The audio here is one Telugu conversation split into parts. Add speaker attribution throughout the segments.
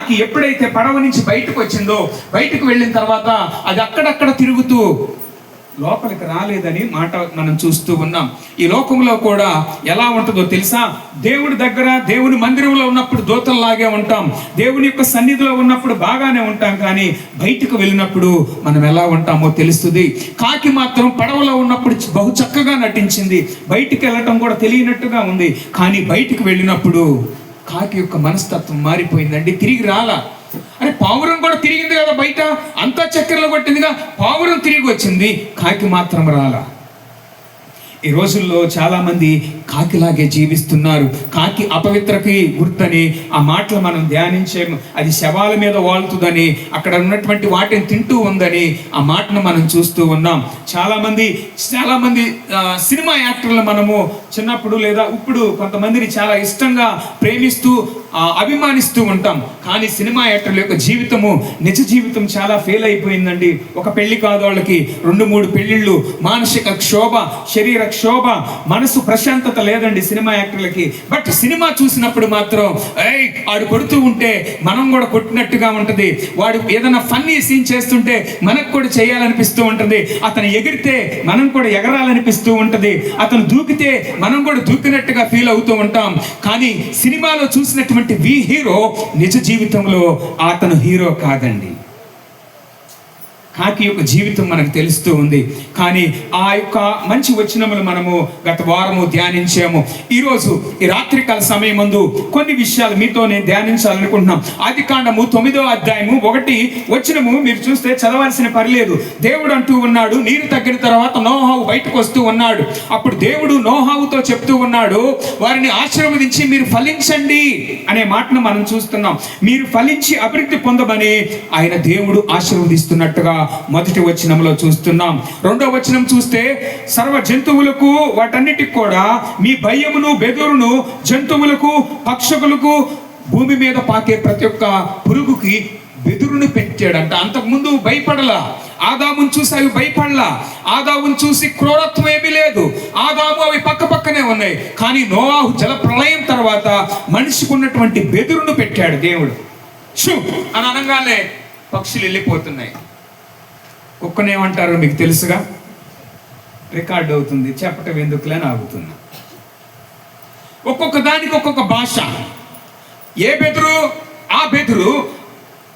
Speaker 1: కాకి ఎప్పుడైతే పడవ నుంచి బయటకు వచ్చిందో, బయటకు వెళ్ళిన తర్వాత అది అక్కడక్కడ తిరుగుతూ లోపలికి రాలేదని మాట మనం చూస్తూ ఉన్నాం. ఈ లోకంలో కూడా ఎలా ఉంటుందో తెలుసా? దేవుడి దగ్గర, దేవుని మందిరంలో ఉన్నప్పుడు దూతల్లాగే ఉంటాం, దేవుని యొక్క సన్నిధిలో ఉన్నప్పుడు బాగానే ఉంటాం, కానీ బయటకు వెళ్ళినప్పుడు మనం ఎలా ఉంటామో తెలుస్తుంది. కాకి మాత్రం పడవలో ఉన్నప్పుడు బహు చక్కగా నటించింది, బయటికి వెళ్ళటం కూడా తెలియనట్టుగా ఉంది. కానీ బయటికి వెళ్ళినప్పుడు కాకి యొక్క మనస్తత్వం మారిపోయిందండి, తిరిగి రాలా. అరే పావురం కూడా తిరిగింది కదా, బయట అంతా చక్కెరలో కొట్టిందిగా, పావురం తిరిగి వచ్చింది, కాకి మాత్రం రాలా. ఈ రోజుల్లో చాలా మంది కాకిలాగే జీవిస్తున్నారు. కాకి అపవిత్రకి గుర్తని ఆ మాటలు మనం ధ్యానించాము. అది శవాల మీద వాలుతుందని, అక్కడ ఉన్నటువంటి వాటిని తింటూ ఉందని ఆ మాటను మనం చూస్తూ ఉన్నాం. చాలా మంది సినిమా యాక్టర్లు మనము చిన్నప్పుడు లేదా ఇప్పుడు కొంతమందిని చాలా ఇష్టంగా ప్రేమిస్తూ అభిమానిస్తూ ఉంటాం. కానీ సినిమా యాక్టర్ల యొక్క జీవితము, నిజ జీవితం చాలా ఫెయిల్ అయిపోయిందండి. ఒక పెళ్లి కాదు వాళ్ళకి 2-3 పెళ్లిళ్ళు, మానసిక క్షోభ, శరీర క్షోభ, మనసు ప్రశాంతత లేదండి సినిమా యాక్టర్లకి. బట్ సినిమా చూసినప్పుడు మాత్రం వాడు కొడుతూ ఉంటే మనం కూడా కొట్టినట్టుగా ఉంటుంది, వాడు ఏదైనా ఫన్నీ సీన్ చేస్తుంటే మనకు కూడా చేయాలనిపిస్తూ ఉంటుంది, అతను ఎగిరితే మనం కూడా ఎగరాలనిపిస్తూ ఉంటుంది, అతను దూకితే మనం కూడా దూకినట్టుగా ఫీల్ అవుతూ ఉంటాం. కానీ సినిమాలో చూసినటువంటి వి హీరో నిజ జీవితంలో అతను హీరో కాదండి. కాకి యొక్క జీవితం మనకు తెలుస్తూ ఉంది. కానీ ఆ యొక్క మంచి వచనములు మనము గత వారము ధ్యానించాము. ఈరోజు ఈ రాత్రికాల సమయం ముందు కొన్ని విషయాలు మీతో నేను ధ్యానించాలనుకుంటున్నాం. ఆదికాండము 9వ అధ్యాయము 1వ వచనము మీరు చూస్తే చదవాల్సిన పని లేదు. దేవుడు అంటూ ఉన్నాడు, నీరు తగ్గిన తర్వాత నోహావు బయటకు వస్తూ ఉన్నాడు. అప్పుడు దేవుడు నోహావుతో చెప్తూ ఉన్నాడు, వారిని ఆశీర్వదించి మీరు ఫలించండి అనే మాటను మనం చూస్తున్నాం. మీరు ఫలించి అభివృద్ధి పొందమని ఆయన దేవుడు ఆశీర్వదిస్తున్నట్టుగా మొదటి వచనంలో చూస్తున్నాం. 2వ వచనం చూస్తే సర్వ జంతువులకు వాటన్నిటికి కూడా మీ భయమును బెదురును జంతువులకు పక్షులకు భూమి మీద పాకే ప్రతి ఒక్క పురుగుకి బెదురును పెట్టాడంట. అంతకుముందు భయపడలా, ఆదామును చూసి అవి భయపడలా, ఆదామును చూసి క్రూరత్వం ఏమీ లేదు, ఆదాము అవి పక్కనే ఉన్నాయి. కానీ నోవాహు జల ప్రళయం తర్వాత మనిషికి ఉన్నటువంటి బెదురును పెట్టాడు దేవుడు. షూ అని అనగానే పక్షులు వెళ్ళిపోతున్నాయి. కుక్కనేమంటారో మీకు తెలుసుగా, రికార్డ్ అవుతుంది, చెప్పటం ఎందుకులేని ఆగుతున్నా. ఒక్కొక్క దానికి ఒక్కొక్క భాష. ఏ బెదురు ఆ బెదురు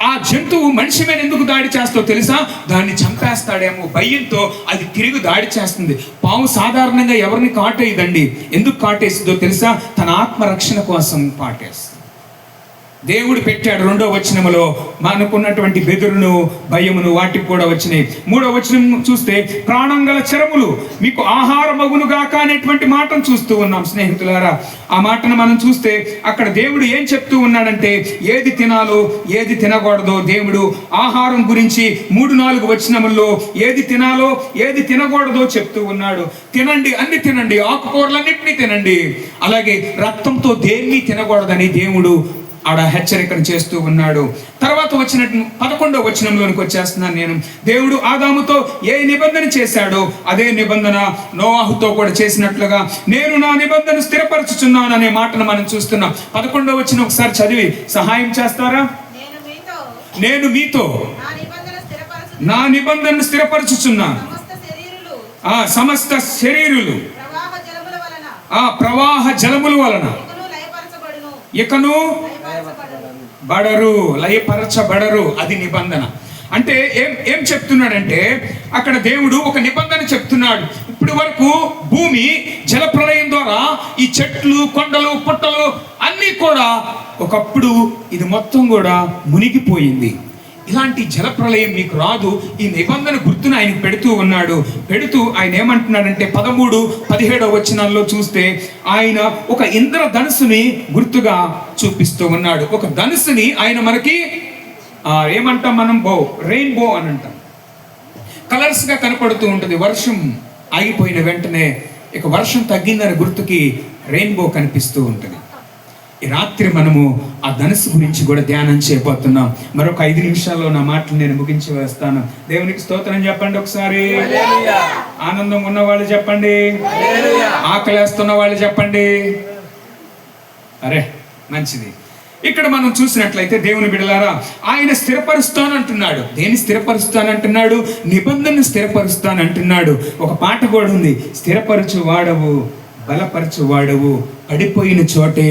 Speaker 1: ఆ జంతువు మనిషి మీద ఎందుకు దాడి చేస్తో తెలుసా? దాన్ని చంపేస్తాడేమో భయంతో అది తిరిగి దాడి చేస్తుంది. పాము సాధారణంగా ఎవరిని కాటేయదండి. ఎందుకు కాటేస్తుందో తెలుసా? తన ఆత్మరక్షణ కోసం కాటేస్తుంది. దేవుడు పెట్టాడు. 2వ వచనములో మనకున్నటువంటి బెదురును భయమును వాటికి కూడా వచ్చినాయి. 3వ వచనం చూస్తే ప్రాణం గల చరములు మీకు ఆహారమగునుగాక అనేటువంటి మాటను చూస్తూ ఉన్నాం స్నేహితులారా. ఆ మాటను మనం చూస్తే అక్కడ దేవుడు ఏం చెప్తూ ఉన్నాడంటే ఏది తినాలో ఏది తినకూడదో దేవుడు ఆహారం గురించి 3-4 వచనముల్లో ఏది తినాలో ఏది తినకూడదో చెప్తూ ఉన్నాడు. తినండి, అన్ని తినండి, ఆకుకూరలన్నింటినీ తినండి, అలాగే రక్తంతో దేన్ని తినకూడదని దేవుడు ఆడ హెచ్చరికను చేస్తూ ఉన్నాడు. తర్వాత వచ్చినట్టు 11వ వచనంలోనికి వచ్చేస్తున్నాను నేను. దేవుడు ఆదాముతో ఏ నిబంధన చేశాడో అదే నిబంధన నోవాహుతో కూడా చేసినట్లుగా నేను నా నిబంధన స్థిరపరచుచున్నాను అనే మాటను మనం చూస్తున్నాం. 11వ వచనం ఒకసారి చదివి సహాయం చేస్తారా? నేను మీతో నా నిబంధనను స్థిరపరచుచున్నాను, సమస్త శరీరులు ప్రవాహ జలముల వలన ఇకను లయపరచబడరు. అది నిబంధన. అంటే ఏం చెప్తున్నాడంటే అక్కడ దేవుడు ఒక నిబంధన చెప్తున్నాడు. ఇప్పటి వరకు భూమి జలప్రళయం ద్వారా ఈ చెట్లు, కొండలు, పుట్టలు అన్నీ కూడా ఒకప్పుడు ఇది మొత్తం కూడా మునిగిపోయింది. ఇలాంటి జలప్రళయం మీకు రాదు. ఈ నిబంధన గుర్తును ఆయన పెడుతూ ఆయన ఏమంటున్నాడంటే 13-17 వచనాల్లో చూస్తే ఆయన ఒక ఇంద్రధనుసుని గుర్తుగా చూపిస్తూ ఉన్నాడు. ఒక ధనుసుని ఆయన మనకి ఏమంటాం మనం, రెయిన్బో అని అంటాం. కలర్స్ గా కనపడుతూ ఉంటుంది. వర్షం ఆగిపోయిన వెంటనే ఇక వర్షం తగ్గిందని గుర్తుకి రెయిన్బో కనిపిస్తూ ఉంటుంది. ఈ రాత్రి మనము ఆ ధనుసు గురించి కూడా ధ్యానం చేయబోతున్నాం. మరొక 5 నిమిషాల్లో నా మాటలు నేను ముగించి వేస్తాను. దేవునికి స్తోత్రం చెప్పండి ఒకసారి. ఆనందం ఉన్న వాళ్ళు చెప్పండి, ఆకలేస్తున్న వాళ్ళు చెప్పండి. అరే మంచిది. ఇక్కడ మనం చూసినట్లయితే దేవుని బిడ్డలారా, ఆయన స్థిరపరుస్తానంటున్నాడు. దేన్ని స్థిరపరుస్తానంటున్నాడు? నిబంధనను స్థిరపరుస్తానంటున్నాడు. ఒక పాట కూడా ఉంది, స్థిరపరచు వాడవు, బలపరచు వాడవు, పడిపోయిన చోటే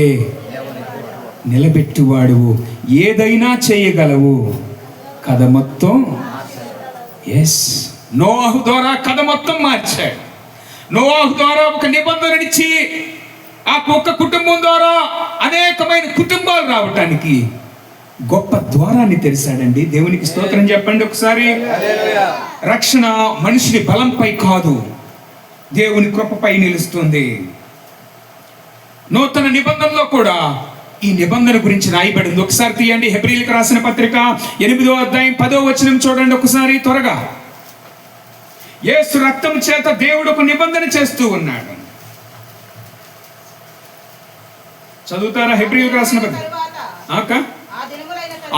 Speaker 1: నిలబెట్టువాడువు, ఏదైనా చేయగలవు, కథ మొత్తం. ఎస్, నోవాహు ద్వారా కథ మొత్తం మార్చాడు. నోవాహు ద్వారా ఒక నిబంధననిచ్చి ఆ ఒక్క కుటుంబం ద్వారా అనేకమైన కుటుంబాలు రావటానికి గొప్ప ద్వారాన్ని తెరిచాడండి. దేవునికి స్తోత్రం చెప్పండి ఒకసారి. రక్షణ మనిషిని బలంపై కాదు, దేవుని కృపపై నిలుస్తుంది. నూతన నిబంధనలో కూడా ఈ నిబంధన గురించి రాయబడింది. ఒకసారి తీయండి, హెబ్రీయులకు రాసిన పత్రిక 8వ అధ్యాయం 10వ వచనం చూడండి ఒకసారి త్వరగా. యేసు రక్తం చేత దేవుడు ఒక నిబంధన చేస్తూ ఉన్నాడు. చదువుతారా? హెబ్రీయులకు రాసిన పత్రిక.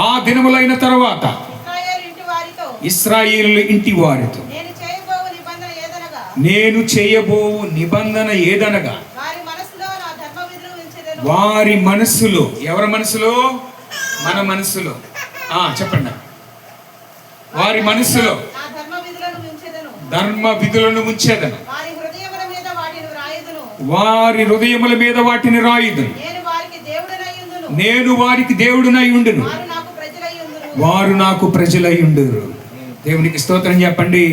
Speaker 1: ఆ దినములైన తరువాత ఇశ్రాయేలు ఇంటి వారితో నేను చేయబోవు నిబంధన ఏదనగా, వారి మనస్సులో, ఎవరి మనసులో? మన మనసులో. చెప్పండి. వారి మనస్సులో ధర్మ విధులను ఉంచేదను, వారి హృదయముల మీద వాటిని రాయుదును, నేను వారికి దేవుడునై ఉండును, వారు నాకు ప్రజలై ఉండురు. దేవునికి స్తోత్రం చెప్పండి.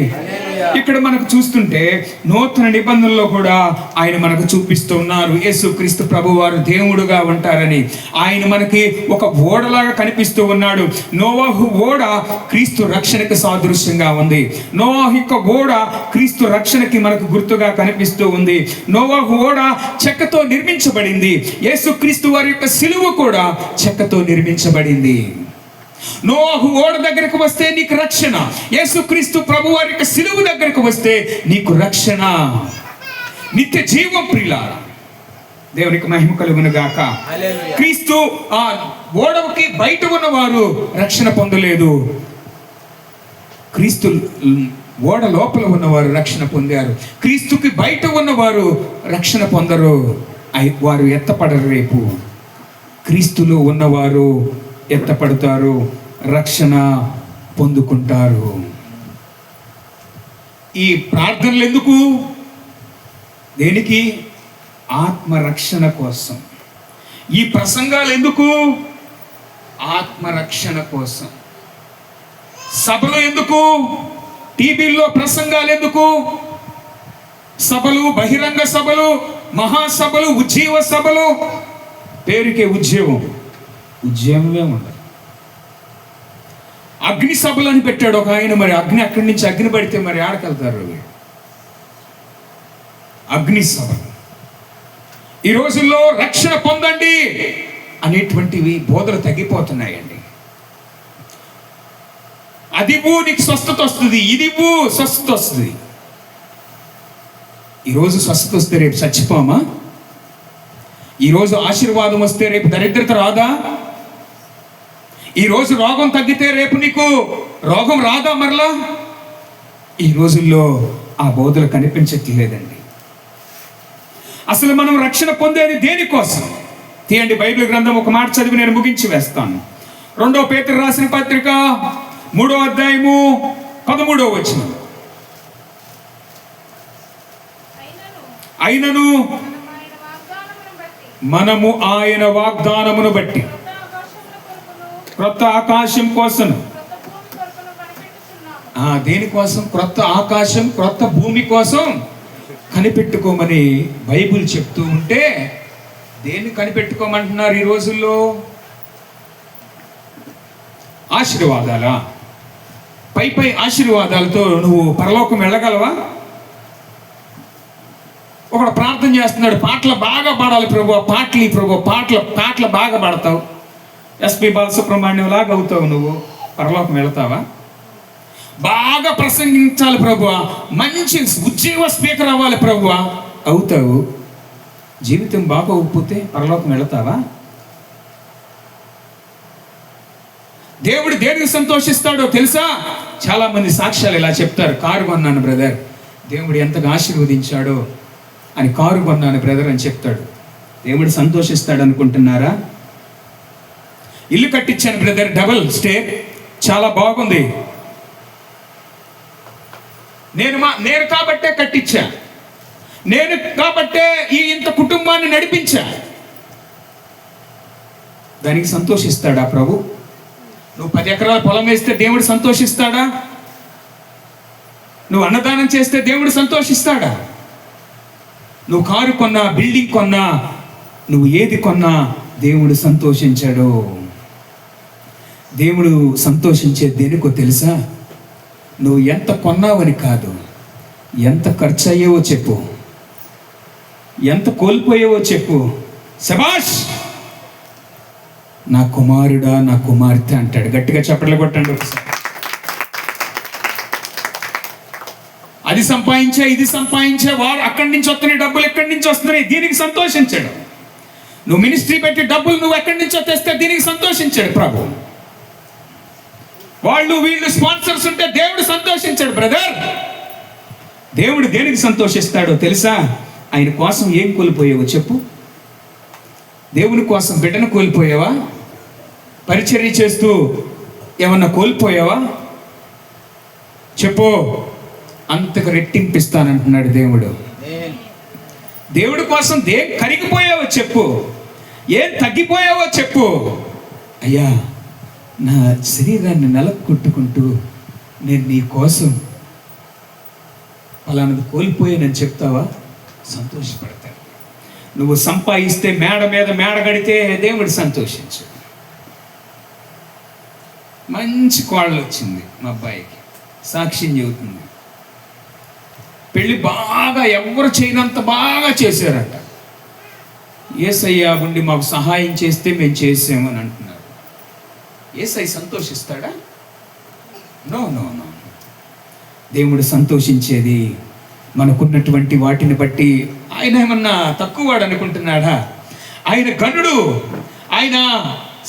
Speaker 1: ఇక్కడ మనకు చూస్తుంటే నూతన నిబంధనలో కూడా ఆయన మనకు చూపిస్తూ ఉన్నారు, యేసుక్రీస్తు ప్రభు వారు దేవుడుగా ఉంటారని. ఆయన మనకి ఒక ఓడలాగా కనిపిస్తూ ఉన్నాడు. నోవాహు ఓడ క్రీస్తు రక్షణకి సాదృశ్యంగా ఉంది. నోవాహు యొక్క ఓడ క్రీస్తు రక్షణకి మనకు గుర్తుగా కనిపిస్తూ ఉంది. నోవాహు ఓడ చెక్కతో నిర్మించబడింది. యేసుక్రీస్తు వారి యొక్క సిలువ కూడా చెక్కతో నిర్మించబడింది. నోవాహు ఓడ దగ్గరకు వస్తే నీకు రక్షణ, యేసుక్రీస్తు ప్రభు వారి యొక్క సిలువ దగ్గరకు వస్తే నీకు రక్షణ, నిత్య జీవం. ప్రియులారా, దేవునికి మహిమ కలుగును గాక. క్రీస్తు ఆ ఓడకి బయట ఉన్నవారు రక్షణ పొందలేదు, క్రీస్తు ఓడ లోపల ఉన్నవారు రక్షణ పొందారు. క్రీస్తుకి బయట ఉన్నవారు రక్షణ పొందరు, వారు ఎత్తపడరు. రేపు క్రీస్తులో ఉన్నవారు ఎత్తపడతారు, రక్షణ పొందుకుంటారు. ఈ ప్రార్థనలు ఎందుకు? దేనికి? ఆత్మరక్షణ కోసం. ఈ ప్రసంగాలు ఎందుకు? ఆత్మరక్షణ కోసం. సభలు ఎందుకు? టీవీల్లో ప్రసంగాలు ఎందుకు? సభలు, బహిరంగ సభలు, మహాసభలు, ఉజ్జీవ సభలు. పేరుకే ఉద్యోగం, ఉద్యమమే ఉండదు. అగ్ని సభలు అని పెట్టాడు ఒక ఆయన. మరి అగ్ని, అక్కడి నుంచి అగ్ని పడితే మరి ఆడకెళ్తారు? అగ్ని సభ. ఈ రోజుల్లో రక్షణ పొందండి అనేటువంటివి బోధలు తగ్గిపోతున్నాయండి. అదివ్వు నీకు స్వస్థత వస్తుంది, ఇదివ్వు స్వస్థత వస్తుంది. ఈరోజు స్వస్థత వస్తే రేపు చచ్చిపోమా? ఈరోజు ఆశీర్వాదం వస్తే రేపు దరిద్రత రాదా? ఈరోజు రోగం తగ్గితే రేపు నీకు రోగం రాదా మరలా? ఈ రోజుల్లో ఆ బోధలు కనిపించట్లేదండి. అసలు మనం రక్షణ పొందేది దేనికోసం? తీయండి బైబిల్ గ్రంథం, ఒక మాట చదివి నేను ముగించి వేస్తాను. 2వ పేతురు రాసిన పత్రిక 3వ అధ్యాయము 13వ వచనం. అయినను మనము ఆయన వాగ్దానమును బట్టి క్రొత్త ఆకాశం కోసం. దేనికోసం? క్రొత్త ఆకాశం, క్రొత్త భూమి కోసం కనిపెట్టుకోమని బైబిల్ చెప్తూ ఉంటే, దేన్ని కనిపెట్టుకోమంటున్నారు ఈ రోజుల్లో? ఆశీర్వాదాలా? పై ఆశీర్వాదాలతో నువ్వు పరలోకం వెళ్ళగలవా? ఒకడు ప్రార్థన చేస్తున్నాడు, పాటలు బాగా పాడాలి ప్రభు, పాటలు ప్రభు, పాటలు బాగా పాడతావు, ఎస్పి బాలసుబ్రహ్మణ్యం లాగా అవుతావు, నువ్వు పరలోకం వెళతావా? బాగా ప్రసంగించాలి ప్రభు, మంచి ఉజ్జీవ స్పీకర్ అవ్వాలి ప్రభు, అవుతావు. జీవితం బాగోకపోతే పరలోకం వెళతావా? దేవుడు దేనికి సంతోషిస్తాడో తెలుసా? చాలా మంది సాక్ష్యాలు ఇలా చెప్తారు. కారు కొన్నాను బ్రదర్, దేవుడు ఎంతగా ఆశీర్వదించాడో అని. కారు కొన్నాను బ్రదర్ అని చెప్తాడు. దేవుడు సంతోషిస్తాడు అనుకుంటున్నారా? ఇల్లు కట్టించాను బ్రదర్, డబుల్ స్టేర్, చాలా బాగుంది. నేను కాబట్టే కట్టించా, నేను కాబట్టే ఇంత కుటుంబాన్ని నడిపించా. దానికి సంతోషిస్తాడా ప్రభు? నువ్వు 10 ఎకరాల పొలం వేస్తే దేవుడు సంతోషిస్తాడా? నువ్వు అన్నదానం చేస్తే దేవుడు సంతోషిస్తాడా? నువ్వు కారు కొన్నా, బిల్డింగ్ కొన్నా, నువ్వు ఏది కొన్నా దేవుడు సంతోషించాడు. దేవుడు సంతోషించే దేనికో తెలుసా? నువ్వు ఎంత కొన్నావని కాదు, ఎంత ఖర్చు అయ్యావో చెప్పు, ఎంత కోల్పోయావో చెప్పు. శభాష్, నా కుమారుడా, నా కుమార్తె అంటాడు. గట్టిగా చప్పట్లు కొట్టండి ఒకసారి. అది సంపాదించే, ఇది సంపాదించే, వారు అక్కడి నుంచి వస్తున్నాయి డబ్బులు, ఎక్కడి నుంచి వస్తున్నాయి, దీనికి సంతోషించాడు. నువ్వు మినిస్ట్రీ పెట్టి డబ్బులు నువ్వు ఎక్కడి నుంచో తెస్తే దీనికి సంతోషించాడు ప్రభు. వాళ్ళు వీళ్ళు స్పాన్సర్స్ ఉంటే దేవుడు సంతోషించాడు బ్రదర్. దేవుడు దేనికి సంతోషిస్తాడో తెలుసా? ఆయన కోసం ఏం కోల్పోయావో చెప్పు. దేవుని కోసం బిడ్డను కోల్పోయావా? పరిచర్య చేస్తూ ఏమన్నా కోల్పోయావా? చెప్పు. అంతకు రెట్టింపిస్తానంటున్నాడు దేవుడు. దేవుడి కోసం కరిగిపోయావో చెప్పు, ఏం తగ్గిపోయావో చెప్పు. అయ్యా, నా శరీరాన్ని నెలకొట్టుకుంటూ నేను నీ కోసం అలానది కోల్పోయానని చెప్తావా? సంతోషపడతాడు. నువ్వు సంపాదిస్తే మేడ మీద మేడ కడితే దేవుడు సంతోషించు. మంచి కోడలు వచ్చింది మా అబ్బాయికి, సాక్ష్యం చెబుతుంది. పెళ్ళి బాగా ఎవరు చేయనంత బాగా చేశారట. యేసయ్య ఉండి మాకు సహాయం చేస్తే మేము చేసామని అంటున్నారు. యేసయ్య సంతోషిస్తాడా? No no no. దేవుడు సంతోషించేది మనకున్నటువంటి వాటిని బట్టి. ఆయన ఏమన్నా తక్కువవాడు అనుకుంటున్నాడా? ఆయన గనుడు, ఆయన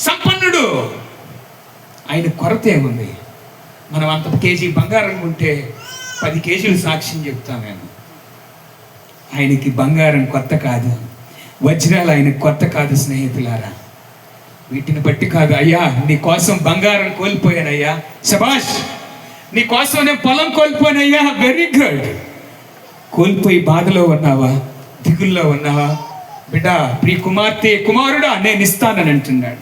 Speaker 1: సంపన్నుడు, ఆయన కొరత ఏముంది? మనం అంత కేజీ బంగారం ఉంటే 10 కేజీలు సాక్ష్యం చెప్తాం నేను. ఆయనకి బంగారం కొత్త కాదు, వజ్రాలు ఆయనకు కొత్త కాదు స్నేహితులారా. వీటిని బట్టి కాదు. అయ్యా, నీ కోసం బంగారం కోల్పోయానయ్యా, శభాష్. నీ కోసం నేను పొలం కోల్పోయానయ్యా, వెరీ గుడ్. కోల్పోయి బాధలో ఉన్నావా, దిగుల్లో ఉన్నావా? బిడ్డ, ప్రియ కుమార్తె, కుమారుడా, నేను ఇస్తానని అంటున్నాడు.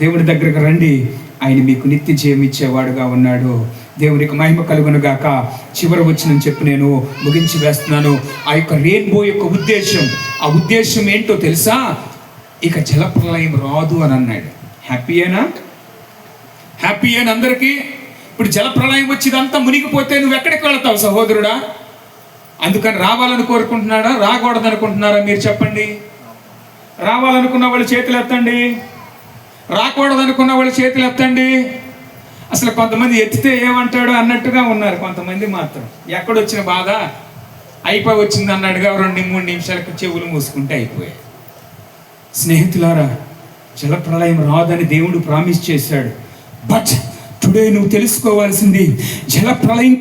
Speaker 1: దేవుడి దగ్గరకు రండి, ఆయన మీకు నిత్య జయం ఇచ్చేవాడుగా ఉన్నాడు. దేవునికి మహిమ కలుగును గాక. చివరి వచనం చెప్పి నేను ముగించి వేస్తున్నాను. ఆ యొక్క రెయిన్బో యొక్క ఉద్దేశం, ఆ ఉద్దేశం ఏంటో తెలుసా? ఇక జలప్రలయం రాదు అని అన్నాడు. హ్యాపీయేనా? హ్యాపీ అని అందరికీ. ఇప్పుడు జలప్రలయం వచ్చిదంతా మునిగిపోతే నువ్వు ఎక్కడికి వెళతావు సహోదరుడా? అందుకని రావాలని కోరుకుంటున్నాడా, రాకూడదు అనుకుంటున్నారా? మీరు చెప్పండి. రావాలనుకున్న వాళ్ళు చేతులు ఎత్తండి, రాకూడదు అనుకున్న వాళ్ళు చేతులు ఎత్తండి. అసలు కొంతమంది ఎత్తితే ఏమంటాడు అన్నట్టుగా ఉన్నారు. కొంతమంది మాత్రం ఎక్కడొచ్చిన బాధ అయిపోయి వచ్చింది అన్నాడుగా 2-3 నిమిషాలకు చెవులు మూసుకుంటే అయిపోయాయి. స్నేహితులారా, జలప్రలయం రాదని దేవుడు ప్రామిస్ చేశాడు. బట్ టుడే నువ్వు తెలుసుకోవాల్సింది, జలప్రలయం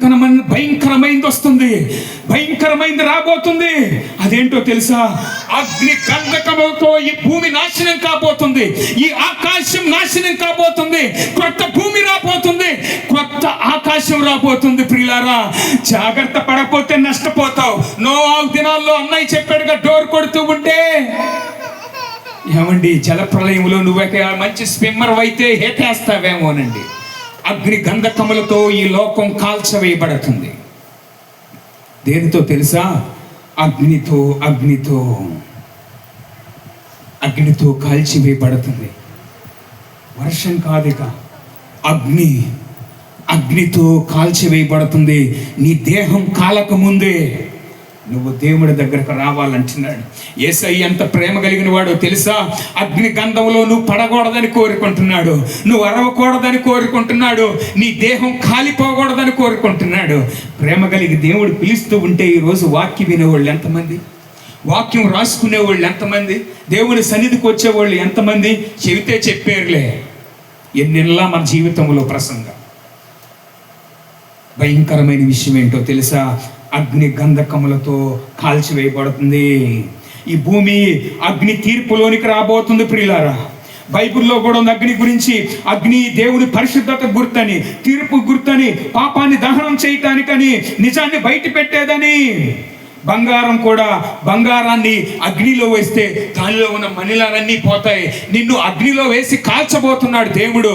Speaker 1: భయంకరమైంది వస్తుంది, భయంకరమైంది రాబోతుంది. అదేంటో తెలుసా? అగ్ని గంధకములతో ఈ భూమి నాశనం కాబోతుంది, ఈ ఆకాశం నాశనం కాబోతుంది, కొత్త భూమి రాబోతుంది, కొత్త ఆకాశం రాబోతుంది. ప్రియులారా, జాగ్రత్త పడకపోతే నష్టపోతావు. నోవాహు దినాల్లో అన్నయ్య చెప్పాడుగా, డోర్ కొడుతూ ఉంటే. ఏమండి, జలప్రలయంలో నువ్వే మంచి స్విమ్మర్ అయితే హేతేస్తావేమోనండి. అగ్ని గంధకములతో ఈ లోకం కాల్చవేయబడుతుంది. దేనితో తెలుసా? అగ్నితో అగ్నితో అగ్నితో కాల్చివేయబడుతుంది. వర్షం కాదిక, అగ్నితో కాల్చివేయబడుతుంది. నీ దేహం కాలక ముందే నువ్వు దేవుడి దగ్గరకు రావాలంటున్నాడు. యేసయ్య ఎంత ప్రేమ కలిగిన వాడో తెలుసా? అగ్ని గంధంలో నువ్వు పడకూడదని కోరుకుంటున్నాడు, నువ్వు అరవకూడదని కోరుకుంటున్నాడు, నీ దేహం కాలిపోకూడదని కోరుకుంటున్నాడు. ప్రేమ కలిగి దేవుడు పిలుస్తూ ఉంటే ఈరోజు వాక్యం వినేవాళ్ళు ఎంతమంది, వాక్యం రాసుకునేవాళ్ళు ఎంతమంది, దేవుని సన్నిధికి వచ్చేవాళ్ళు ఎంతమంది? చెబితే చెప్పారులే, ఎన్నెల్లా మన జీవితంలో ప్రసంగం. భయంకరమైన విషయం ఏంటో తెలుసా? అగ్ని గంధకములతో కాల్చివేయబడుతుంది. ఈ భూమి అగ్ని తీర్పులోనికి రాబోతుంది ప్రియులారా. బైబిల్లో కూడా ఉంది అగ్ని గురించి. అగ్ని దేవుని పరిశుద్ధత గుర్తని, తీర్పు గుర్తని, పాపాన్ని దహనం చేయటానికని, నిజాన్ని బయట పెట్టేదని. బంగారం కూడా, బంగారాన్ని అగ్నిలో వేస్తే దానిలో ఉన్న మణిలన్నీ పోతాయి. నిన్ను అగ్నిలో వేసి కాల్చబోతున్నాడు దేవుడు.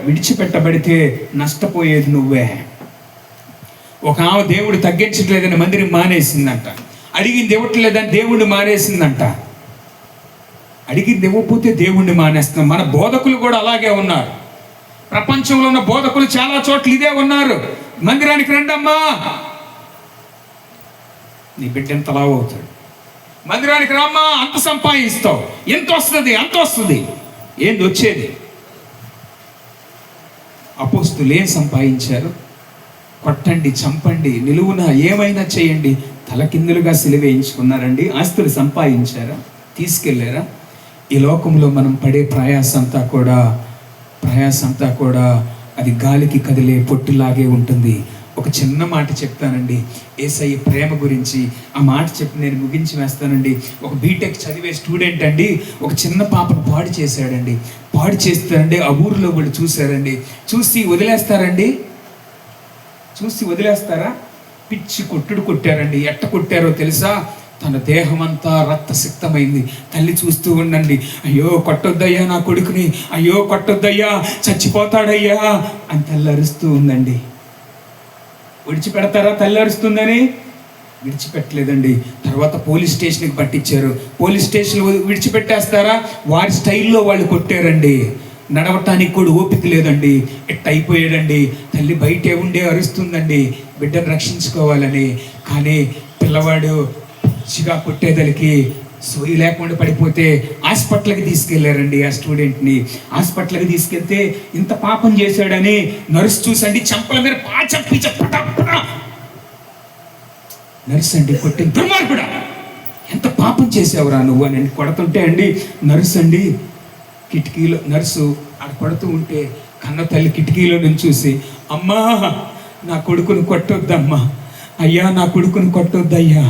Speaker 1: విడిచిపెట్టబడితే నష్టపోయేది నువ్వే. ఒక ఆమె దేవుడు తగ్గించట్లేదని మందిరం మానేసిందంట. అడిగింది ఇవ్వట్లేదని దేవుణ్ణి మానేసిందంట. అడిగింది ఇవ్వకపోతే దేవుణ్ణి మానేస్తున్నాం. మన బోధకులు కూడా అలాగే ఉన్నారు. ప్రపంచంలో ఉన్న బోధకులు చాలా చోట్ల ఇదే ఉన్నారు. మందిరానికి రండమ్మా, నీ బిడ్డ ఎంత లావు అవుతాడు. మందిరానికి రామ్మా, అంత సంపాదిస్తావు, ఎంత వస్తుంది, అంత వస్తుంది. ఏంది వచ్చేది? అపోస్తులు ఏం సంపాదించారు? కొట్టండి, చంపండి, నిలువున ఏమైనా చేయండి, తలకిందులుగా సిలువేయించుకున్నారండి. ఆస్తులు సంపాదించారా? తీసుకెళ్ళారా? ఈ లోకంలో మనం పడే ప్రయాసంతా కూడా అది గాలికి కదిలే పొట్టులాగే ఉంటుంది. ఒక చిన్న మాట చెప్తానండి యేసయ్య ప్రేమ గురించి. ఆ మాట చెప్పి నేను ముగించి వేస్తానండి. ఒక బీటెక్ చదివే స్టూడెంట్ అండి ఒక చిన్న పాపను పాడు చేశాడండి. పాడు చేస్తారండి. ఆ ఊరిలో వాళ్ళు చూశారండి. చూసి వదిలేస్తారా? పిచ్చి కొట్టారండి. ఎట్ట కొట్టారో తెలుసా? తన దేహం అంతా రక్తసిక్తమైంది. తల్లి చూస్తూ ఉండండి. అయ్యో కొట్టొద్దయ్యా నా కొడుకుని, అయ్యో కొట్టొద్దయ్యా, చచ్చిపోతాడయ్యా అని తల్లి అరుస్తూ ఉందండి. విడిచిపెడతారా తల్లి అరుస్తుందని? విడిచిపెట్టలేదండి. తర్వాత పోలీస్ స్టేషన్కి పట్టించారు. పోలీస్ స్టేషన్ విడిచిపెట్టేస్తారా? వారి స్టైల్లో వాళ్ళు కొట్టారండి. నడవటానికి కూడా ఓపిక లేదండి. ఎట్ట అయిపోయాడండి. తల్లి బయటే ఉండే అరుస్తుందండి బిడ్డను రక్షించుకోవాలని. కానీ పిల్లవాడు పిచ్చిగా కొట్టేదలికి సోయి లేకుండా పడిపోతే హాస్పిటల్కి తీసుకెళ్లారండి. ఆ స్టూడెంట్ని హాస్పిటల్కి తీసుకెళ్తే ఇంత పాపం చేశాడని నర్సు చూసండి చెంపల మీద నర్సు అండి కొట్టిన దుర్మార్గుడా, ఎంత పాపం చేసావురా నువ్వు అని కొడుతుంటే అండి నర్సు అండి కిటికీలో నర్సు ఆడ కొడుతూ ఉంటే కన్న తల్లి కిటికీలో నుంచి చూసి, అమ్మా నా కొడుకుని కొట్టొద్దమ్మా, అయ్యా నా కొడుకుని కొట్టొద్దయ్యా.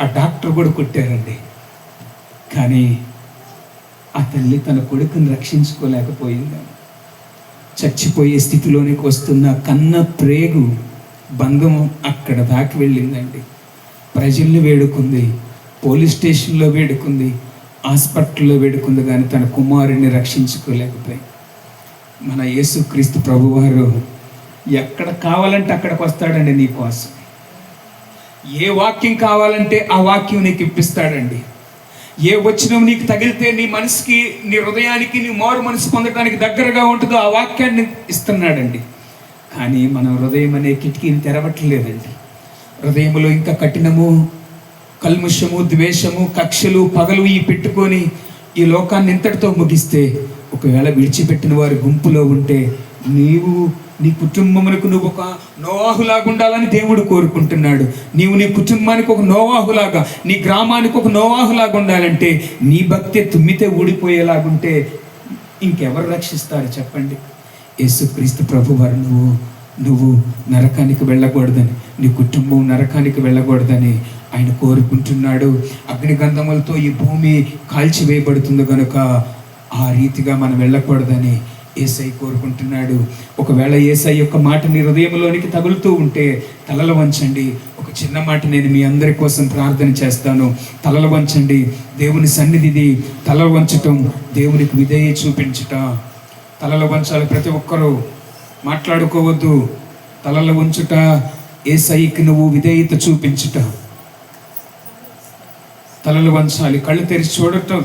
Speaker 1: ఆ డాక్టర్ కూడా కొట్టారండి. కానీ ఆ తల్లి తన కొడుకుని రక్షించుకోలేకపోయింది. చచ్చిపోయే స్థితిలోనికి వస్తున్న కన్న ప్రేగు బంధం అక్కడ దాకి వెళ్ళిందండి. ప్రజల్ని వేడుకుంది, పోలీస్ స్టేషన్లో వేడుకుంది, హాస్పిటల్లో వేడుకుంది, కానీ తన కుమారుడిని రక్షించుకోలేకపోయింది. మన యేసుక్రీస్తు ప్రభువారు ఎక్కడ కావాలంటే అక్కడికి వస్తాడండి నీ కోసం. ఏ వాక్యం కావాలంటే ఆ వాక్యం నీకు ఇప్పిస్తాడండి. ఏ వచనం నీకు తగిలితే నీ మనసుకి, నీ హృదయానికి, నీ మారు మనసు పొందడానికి దగ్గరగా ఉంటుందో ఆ వాక్యాన్ని ఇస్తున్నాడండి. కానీ మనం హృదయం అనే కిటికీని తెరవట్లేదండి. హృదయంలో ఇంకా కఠినము, కల్ముషము, ద్వేషము, కక్షలు, పగలు ఈ పెట్టుకొని ఈ లోకాన్ని ఇంతటితో ముగిస్తే, ఒకవేళ విడిచిపెట్టిన వారి గుంపులో ఉంటే నీవు నీ కుటుంబమునకు నువ్వు ఒక నోవాహులాగా ఉండాలని దేవుడు కోరుకుంటున్నాడు. నీవు నీ కుటుంబానికి ఒక నోవాహులాగా, నీ గ్రామానికి ఒక నోవాహులాగా ఉండాలంటే, నీ భక్తి తుమ్మితే ఊడిపోయేలాగుంటే ఇంకెవరు రక్షిస్తారు చెప్పండి? యేసుక్రీస్తు ప్రభువారు నువ్వు నరకానికి వెళ్ళకూడదని, నీ కుటుంబం నరకానికి వెళ్ళకూడదని ఆయన కోరుకుంటున్నాడు. అగ్నిగంధములతో ఈ భూమి కాల్చివేయబడుతుంది కనుక ఆ రీతిగా మనం వెళ్ళకూడదని యేసై కోరుకుంటున్నాడు. ఒకవేళ యేసై యొక్క మాట నీ హృదయంలోనికి తగులుతూ ఉంటే తలలు వంచండి. ఒక చిన్న మాట నేను మీ అందరి కోసం ప్రార్థన చేస్తాను. తలలు వంచండి. దేవుని సన్నిధిది తలలు వంచటం, దేవునికి విధేయ చూపించుట. తలలు వంచాలి. ప్రతి ఒక్కరూ మాట్లాడుకోవద్దు. తలలు వంచుట, యేసైకి నువ్వు విధేయత చూపించుట. తలలు వంచాలి. కళ్ళు తెరిచి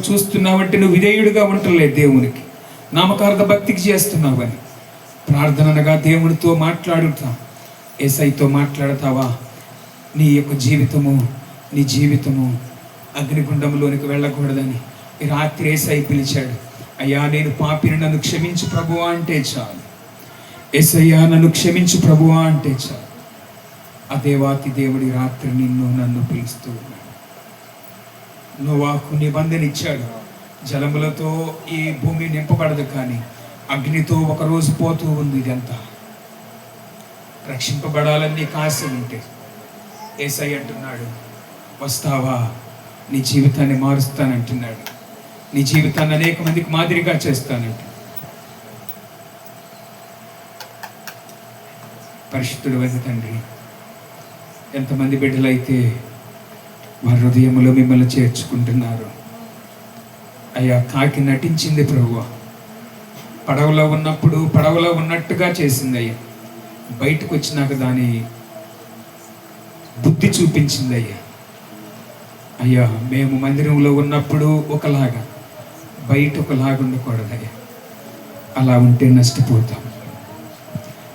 Speaker 1: చూస్తున్నావంటే నువ్వు విధేయుడిగా ఉండలేదు, దేవునికి నామకార్థ భక్తికి చేస్తున్నావని. ప్రార్థన అనగా దేవునితో మాట్లాడుతా. యేసైతో మాట్లాడతావా? నీ యొక్క నీ జీవితము అగ్నిగుండంలోనికి వెళ్ళకూడదని ఈ రాత్రి యేసై పిలిచాడు. అయ్యా నేను పాపిని, నన్ను క్షమించు ప్రభువా అంటే చాలు. యేసయ్యా నన్ను క్షమించు ప్రభువా అంటే చాలు. ఆ దేవాతి దేవుడి రాత్రి నన్ను పిలుస్తూ ఉన్నాడు. నోవాహుకు నిబంధన ఇచ్చాడు. జలములతో ఈ భూమి నింపబడదు, కానీ అగ్నితో ఒకరోజు పోతూ ఉంది. ఇదంతా రక్షింపబడాలని నీకు ఆశ ఉంటే యేసయ్య అంటున్నాడు, వస్తావా? నీ జీవితాన్ని మారుస్తానంటున్నాడు. నీ జీవితాన్ని అనేక మందికి మాదిరిగా చేస్తానంట. పరిశుద్ధుడు అయిన తండ్రి, ఎంతమంది బిడ్డలైతే వారి హృదయంలో మిమ్మల్ని చేర్చుకుంటున్నారు అయ్యా. కాకి నటించింది ప్రభువా, పడవలో ఉన్నప్పుడు పడవలో ఉన్నట్టుగా చేసింది అయ్యా. బయటకు వచ్చినాక దాని బుద్ధి చూపించింది అయ్యా. అయ్యా, మేము మందిరంలో ఉన్నప్పుడు ఒకలాగా, బయట ఒకలాగా ఉండకూడదయ్యా. అలా ఉంటే నష్టపోతాం.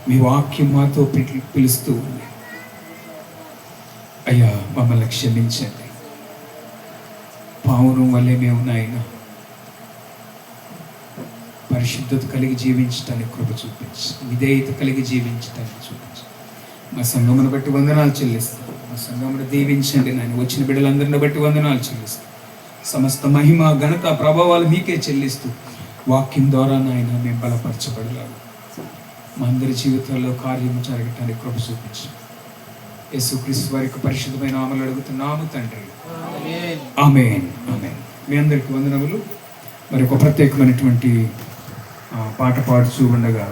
Speaker 1: మీ వాక్యం మాతో పిలుస్తూ ఉంది అయ్యా. మమ్మల్ని క్షమించండి. పావురం వల్లే మేము నాయన పరిశుద్ధత కలిగి జీవించటానికి కృప చూపించి, విధేయత కలిగి జీవించటానికి చూపించి, మా సంఘమును బట్టి వందనాలు చెల్లిస్తాం. మా సంఘమును దీవించండి నాయన. వచ్చిన బిడ్డలందరిని బట్టి వందనాలు చెల్లిస్తాం. సమస్త మహిమ ఘనత ప్రభావాలు మీకే చెల్లిస్తూ వాక్యం ద్వారా నాయన మేము బలపరచబడలాగా మా అందరి జీవితాల్లో కార్యము జరగటానికి కృప చూపించి, యేసుక్రీస్తు వారికి పరిశుద్ధమైన నామములో అడుగుతున్నాము తండ్రి. ఆమేన్. ఆమేన్. మీ అందరికి వందనములు. మరి ఒక ప్రత్యేకమైనటువంటి పాట పాడుచూ ఉండగా